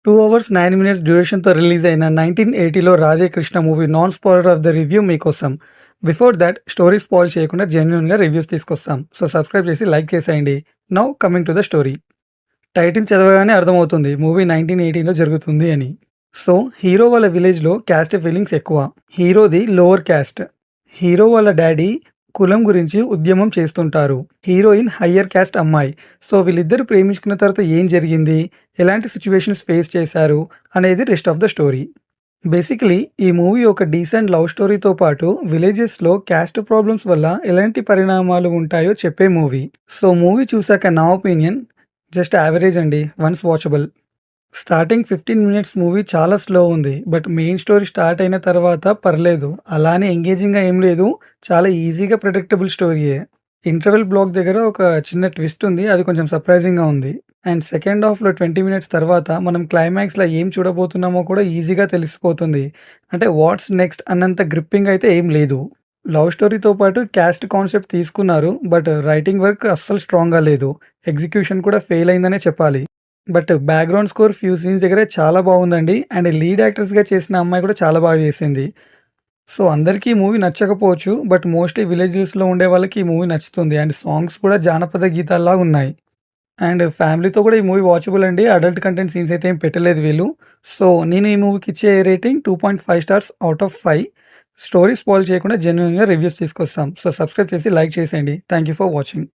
2 hours 9 minutes డ్యూరేషన్‌తో release అయిన 1980లో 'Radhekrishna' movie non spoiler of the review మీకోసం. బిఫోర్ థాట్ స్టోరీ స్పాయిల్ చేయకుండా జెన్యూన్‌గా రివ్యూస్ తీసుకొస్తాం. సో సబ్స్క్రైబ్ చేసి లైక్ చేసేయండి. Now coming to the story. Title చదవగానే అర్థమవుతుంది మూవీ 1980లో జరుగుతుంది అని. సో హీరో వాళ్ళ విలేజ్‌లో క్యాస్ట్ ఫీలింగ్స్ ఎక్కువ. హీరోది లోవర్ క్యాస్ట్. హీరో వాళ్ళ డ్యాడీ కులం గురించి ఉద్యమం చేస్తుంటారు. హీరోయిన్ హయ్యర్ క్యాస్ట్ అమ్మాయి. సో వీళ్ళిద్దరూ ప్రేమించుకున్న తర్వాత ఏం జరిగింది? ఎలాంటి సిట్యుయేషన్స్ ఫేస్ చేశారు? అనేది rest of the story. Basically ఈ మూవీ ఒక డీసెంట్ లవ్ స్టోరీతో పాటు విలేజెస్‌లో క్యాస్ట్ ప్రాబ్లమ్స్ వల్ల ఎలాంటి పరిణామాలు ఉంటాయో చెప్పే మూవీ. సో మూవీ చూసాక నా ఒపీనియన్ జస్ట్ యావరేజ్ అండి. Once watchable. Starting 15 minutes movie చాలా స్లో ఉంది. బట్ మెయిన్ స్టోరీ స్టార్ట్ అయిన తర్వాత పర్లేదు. అలానే ఎంగేజింగ్‌గా ఏం లేదు. చాలా ఈజీగా ప్రెడిక్టబుల్ స్టోరీయే. ఇంటర్వెల్ బ్లాక్ దగ్గర ఒక చిన్న ట్విస్ట్ ఉంది. అది కొంచెం సర్ప్రైజింగ్‌గా ఉంది. అండ్ సెకండ్ హాఫ్‌లో 20 మినిట్స్ తర్వాత మనం క్లైమాక్స్‌లో ఏం చూడబోతున్నామో కూడా ఈజీగా తెలిసిపోతుంది. అంటే వాట్స్ నెక్స్ట్ అన్నంత గ్రిప్పింగ్ అయితే ఏం లేదు. లవ్ స్టోరీతో పాటు క్యాస్ట్ కాన్సెప్ట్ తీసుకున్నారు. బట్ రైటింగ్ వర్క్ అస్సలు స్ట్రాంగ్‌గా లేదు. ఎగ్జిక్యూషన్ కూడా ఫెయిల్ అయిందనే చెప్పాలి. But background score few scenes దగ్గర చాలా బావుందండి. అండ్ లీడ్ యాక్ట్రెస్‌గా చేసిన అమ్మాయి కూడా చాలా బాగా చేసింది. సో, అందరికీ ఈ మూవీ నచ్చకపోవచ్చు. బట్ మోస్ట్‌లీ విలేజెస్‌లో ఉండే వాళ్ళకి ఈ మూవీ నచ్చుతుంది. అండ్ సాంగ్స్ కూడా జానపద గీతాల్లా ఉన్నాయి. అండ్ ఫ్యామిలీతో కూడా ఈ మూవీ వాచబుల్ అండి. అడల్ట్ కంటెంట్ సీన్స్ అయితే ఏం పెట్టలేదు వీళ్ళు. సో, నేను ఈ మూవీకి ఇచ్చే rating 2.5 stars out of 5. Story spoil చేయకుండా జెన్యూన్‌గా రివ్యూస్ తీసుకొస్తాం. సో, సబ్స్క్రైబ్ చేసి లైక్ చేసేయండి. Thank you for watching.